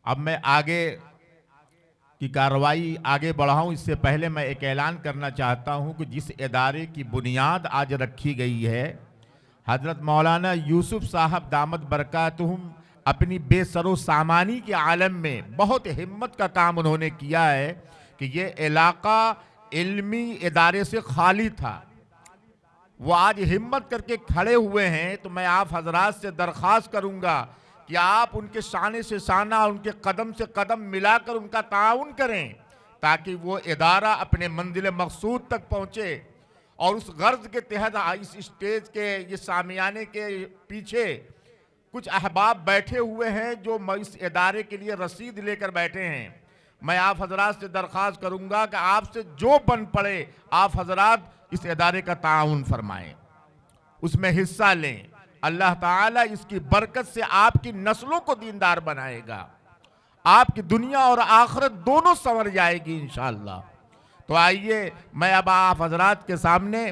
अब मैं आगे की कार्रवाई आगे बढ़ाऊं इससे पहले मैं एक ऐलान करना चाहता हूं कि जिस इदारे की बुनियाद आज रखी गई है, हजरत मौलाना यूसुफ साहब दामद बरकातुहुम अपनी बेसरो सामानी के आलम में बहुत हिम्मत का काम उन्होंने किया है कि ये इलाका इल्मी इदारे से खाली था। वो आज हिम्मत करके खड़े हुए हैं, तो मैं आप हजरात से दरख्वास्त करूंगा कि आप उनके शाने से शाना, उनके कदम से कदम मिलाकर उनका ताउन करें ताकि वो इदारा अपने मंजिल मकसूद तक पहुँचे। और उस गर्ज के तहत इस स्टेज के ये सामियाने के पीछे कुछ अहबाब बैठे हुए हैं जो इस इदारे के लिए रसीद लेकर बैठे हैं। मैं आप हजरात से दरख्वास्त करूंगा कि आपसे जो बन पड़े आप हजरात इस इदारे का ताउन फरमाएं, उसमें हिस्सा लें। अल्लाह ताला इसकी बरकत से आपकी नस्लों को दीनदार बनाएगा, आपकी दुनिया और आखिरत दोनों संवर जाएगी इंशाअल्लाह। तो आइए मैं अब आप हजरात के सामने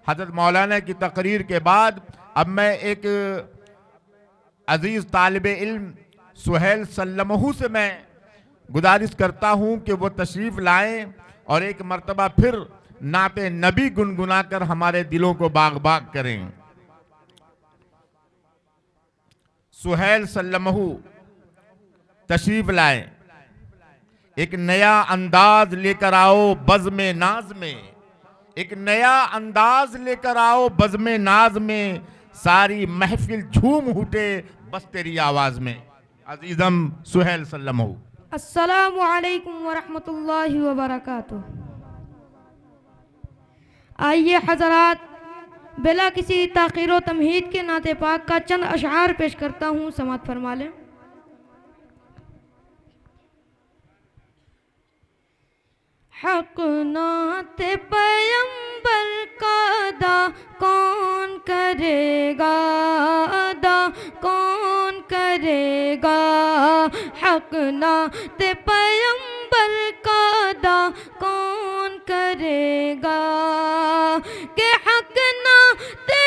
हजरत मौलाना की तकरीर के बाद अब मैं एक अजीज तालिबे इल्म सुहेल सल्लमहू से मैं गुजारिश करता हूं कि वो तशरीफ लाएं और एक मर्तबा फिर नाते नबी गुनगुनाकर हमारे दिलों को बाग बाग करें। सुहेल सल्लमहू तशरीफ लाएं, एक नया अंदाज लेकर आओ बज़्म नाज में, एक नया अंदाज लेकर आओ बज़्म नाज में, सारी महफिल झूम उठे बस तेरी आवाज में। अजीजम सुहेल सल्लमहू। अस्सलामु अलैकुम वरहमतुल्लाहि वबरकातुह। आइए हजरात, बिला किसी ताक़ीर व तमहीद के नाते पाक का चंद अशआर पेश करता हूँ, समात फरमा लें। हक नाते पैगंबर का अदा कौन करेगा, अदा कौन करेगा। हक नाते पैगंबर का अदा कौन करेगा कि हक नाते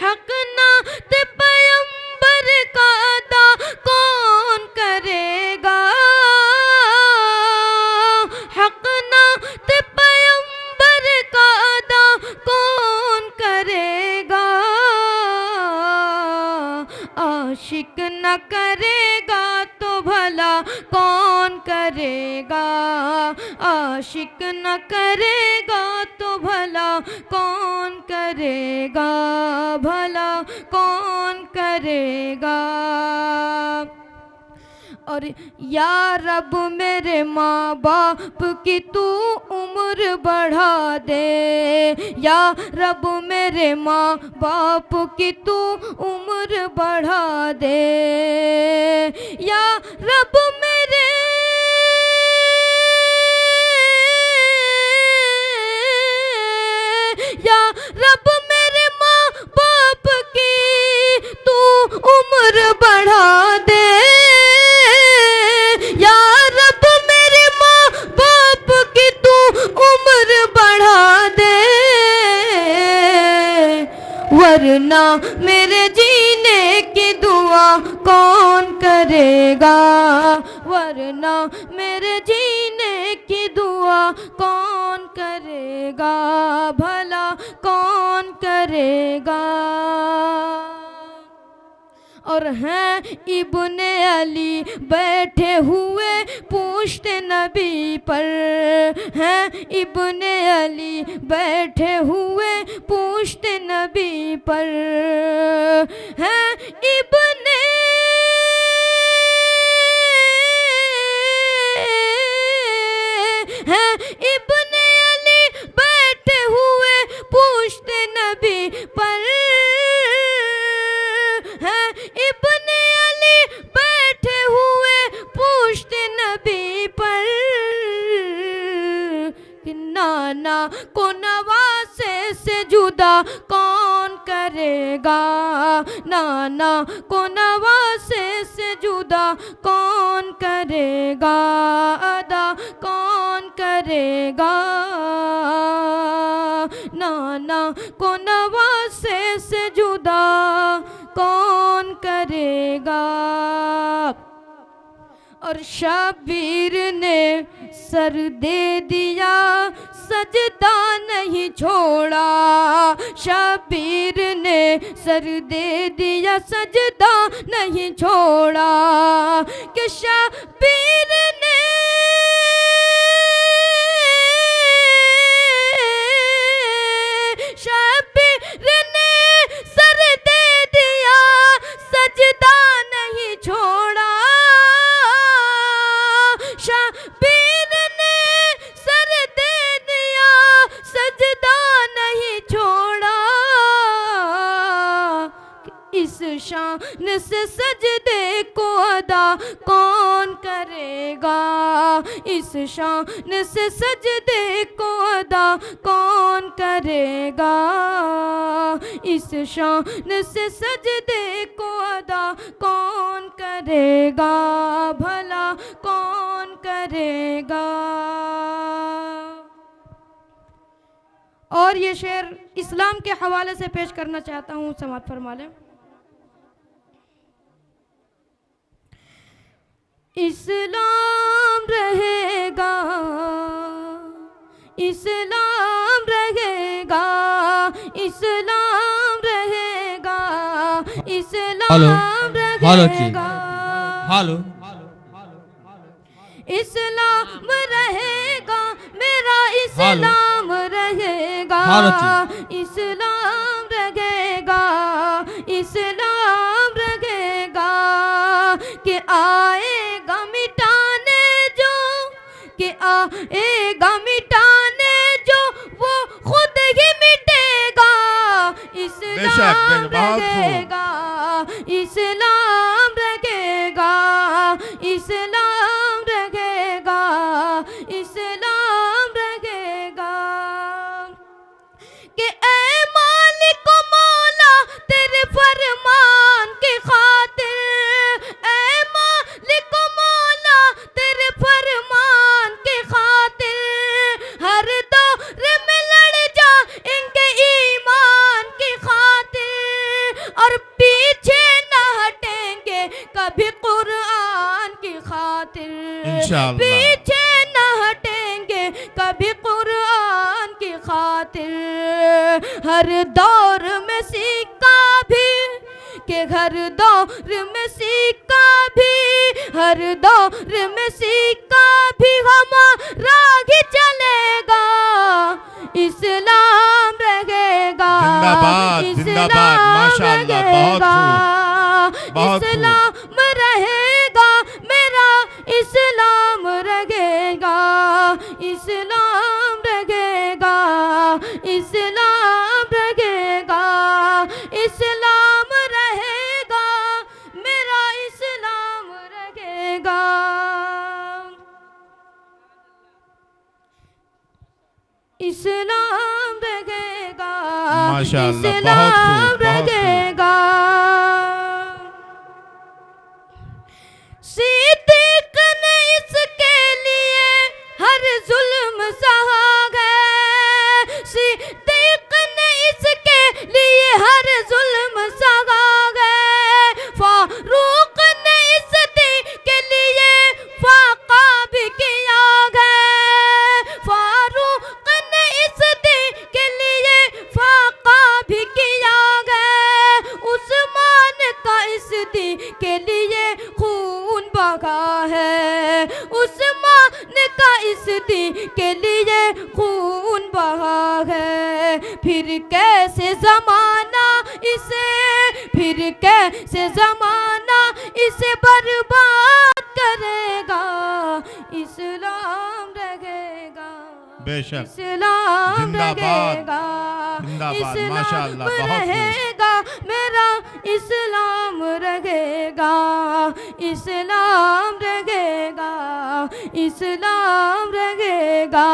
हक नाते पैगंबर का अदा कौन करेगा। हक नाते पैगंबर का अदा कौन करेगा। आशिक न करेगा तो भला कौन करेगा। आशिक न करेगा तो भला कौन करेगा, भला कौन करेगा। और या रब मेरे माँ बाप की तू उम्र बढ़ा दे, या रब मेरे माँ बाप की तू उम्र बढ़ा दे। या रब मेरे या रब मेरे माँ बाप की तू उम्र बढ़ा दे। या रब मेरे माँ बाप की तू उम्र बढ़ा दे। वरना मेरे जीने की दुआ कौन करेगा। वरना मेरे जीने की दुआ कौन करेगा, भला कौन करेगा। और हैं इब्ने अली बैठे हुए पूछते नबी पर, हैं इब्ने अली बैठे हुए पूछते नबी पर। हैं इब्ने हैं इब्ने अली बैठे हुए पूछते नबी पर। हैं इब्ने अली बैठे हुए पूछते नबी पर कि नाना को नवासे से जुदा कौन करेगा। नाना को नवासे से जुदा कौन करेगा, अदा कौन करेगा। नाना को नवासे से जुदा और शबीर ने सर दे दिया सजदा नहीं छोड़ा, शबीर ने सर दे दिया सजदा नहीं छोड़ा, कि शबीर ने सर दे दिया सजदा नहीं छोड़ा, शबीर ने सर दे दिया सजदा नहीं छोड़ा, इस शान से सजदे को अदा कौन करेगा, इस शान से सजदे को अदा कौन करेगा, इस शान से सजदे को अदा कौन करेगा, भला कौन करेगा। और ये शेर इस्लाम के हवाले से पेश करना चाहता हूँ, समाअत फरमा लें। इस्लाम रहेगा, इस्लाम रहेगा, इस्लाम रहेगा, इस्लाम रहेगा, इस्लाम रहेगा, मेरा इस्लाम रहेगा, इस्लाम रहेगा, इस्लाम रहेगा, कि आएगा मिटाने जो, कि आएगा मिटाने जो वो खुद ही मिटेगा, इस्लाम रहेगा, इस्लाम रहेगा, इस्लाम रहेगा, इस्लाम रहेगा, कि ऐ मालिक मौला तेरे फरमान की खातिर, ऐ मालिक मौला तेरे फरमान की खातिर, हर दौर में लड़ जाएंगे ईमान की खातिर, और पीछे न हटेंगे कभी कुरान की खातिर, पीछे न हटेंगे कभी कुरान की खातिर, हर दौर में सिक्का भी, कि हर दौर में सिक्का भी, हर दौर में सिक्का भी हमारा ही चलेगा, इस्लाम रहेगा, जिंदाबाद, माशाअल्लाह, बहुत इस्लाम रहेगा, मेरा इस्लाम रहेगा, इस्लाम रहेगा, इस्लाम रहेगा, इस्लाम रहेगा, मेरा इस्लाम रहेगा। इस्लाम रहेगा, माशाअल्लाह, इस्लाम रहेगा, सिद्दीक ने इसके लिए हर जुल्म सहा है, सिद्दीक ने इसके लिए हर जुल्म सहा है, फारूक ने इस दी के लिए फाका भी किया है, फारूक ने इस दी के लिए फाका भी किया है, उस्मान का इस दी के लिए खून बहा है, उस्मान का इस दी के लिए खून बहा है, फिर कैसे जमाना इसे, फिर कैसे जमाना इसे बर्बाद करेगा, इस्लाम रहेगा, बेशक, इस्लाम जिंदाबाद, रहेगा, जिंदाबाद, इस्लाम माशाअल्लाह, बहुत रहेगा, मेरा इस्लाम रहेगा, इस्लाम रहेगा, इस्लाम रहेगा,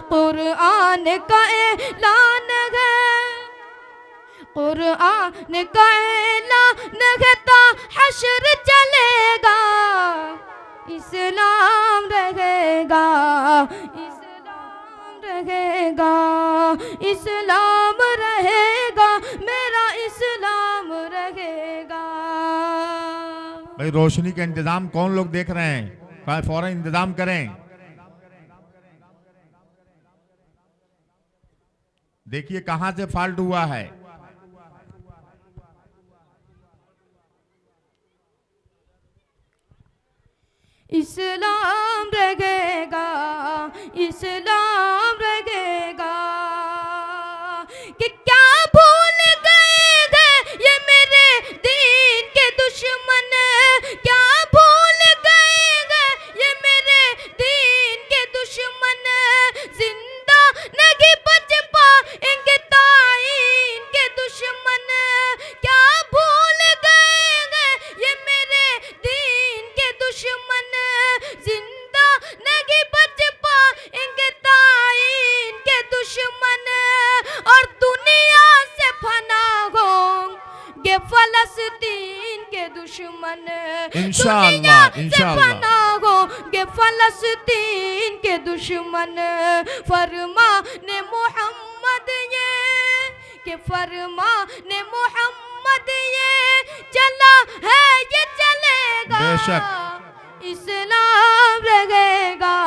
कुरान का ऐलान है, कुरान का ऐलान है, ता हश्र चलेगा, इस्लाम रहेगा, इस्लाम रहेगा, इस्लाम रहेगा, मेरा इस्लाम रहेगा। भाई रोशनी का इंतजाम कौन लोग देख रहे हैं, फौरन इंतजाम करें। देखिए कहां से फॉल्ट हुआ है। इस्लाम रहेगा, इस्लाम रहेगा, कि क्या भूल गए थे ये मेरे दीन के दुश्मन, क्या भूल गए थे ये मेरे दीन के दुश्मन, जिंदा नहीं बच पाएंगे ताईन के दुश्मन, क्या भूल गए थे ये मेरे दीन के दुश्मन, जिंदा नहीं बच पाएंगे ताईन के दुश्मन, और दुनिया से फना होंगे फलस्तीन के दुश्मन, इंशाअल्लाह, दुनिया से इंशाअल्लाह। फना होंगे फलस्तीन के दुश्मन। फरमाने मोहम्मद ये, कि फरमाने मोहम्मद ये चला है ये चलेगा, बेशक। इस्लाम रहेगा,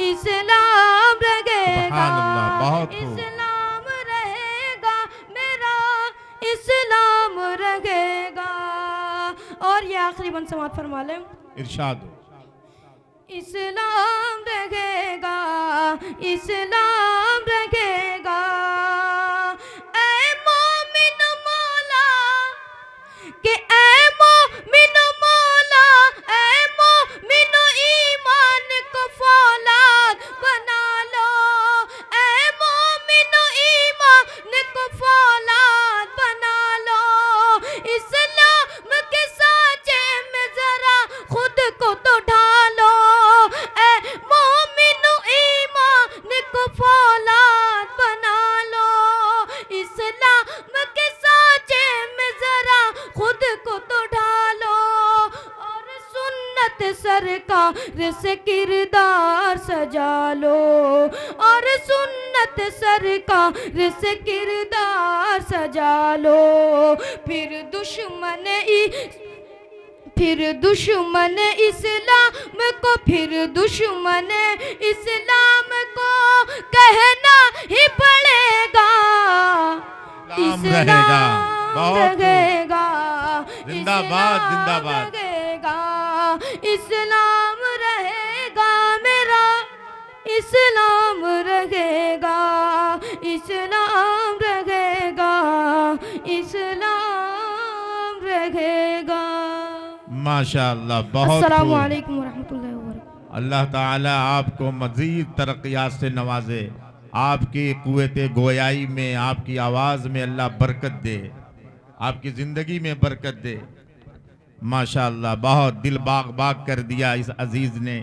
इस्लाम रहेगा, सुभान अल्लाह, बहुत खूब। इस्लाम रहेगा मेरा, इस्लाम रहेगा। और ये आखिरी बंद समात फरमा लें। इरशाद हो। इस्लाम रहेगा, इस्लाम रहेगा, ऐ मोमिन मौला, कि ऐ मोमिन मौला, ऐ मोमिन ईमान को फौलाद बना लो, ऐ मोमिन ईमान को फौलाद बना लो, इस्लाम के साँचे में जरा खुद को तो ढालो, ऐ मोमिन ईमान को फौलाद बना लो, इस्लाम के साँचे में जरा खुद को तो ढालो, और सुन्नत सरकार से किरदार सजा लो, और सुन्नत सरकार से किरदार सजा लो, फिर दुश्मन इस्लाम को, फिर दुश्मन इस्लाम को कहना ही पड़ेगा, इस्लाम रहेगा, बहुत रहेगा, जिंदाबाद, इस्लाम जिंदाबाद। रहेगा, इस्लाम रहेगा मेरा, इस्लाम रहेगा, इस्लाम रहेगा, इस्लाम रहेगा। माशाअल्लाह, बहुत अस्सलामु खूब। अलैकुम वरहमतुल्लाहि वबरकातुहू। अल्लाह ताला आपको मज़ीद तरक्यात से नवाजे, आपकी क़ुव्वत गोयाई में, आपकी आवाज़ में अल्लाह बरकत दे, आपकी ज़िंदगी में बरकत दे। माशाअल्लाह, बहुत दिल बाग बाग कर दिया इस अजीज़ ने।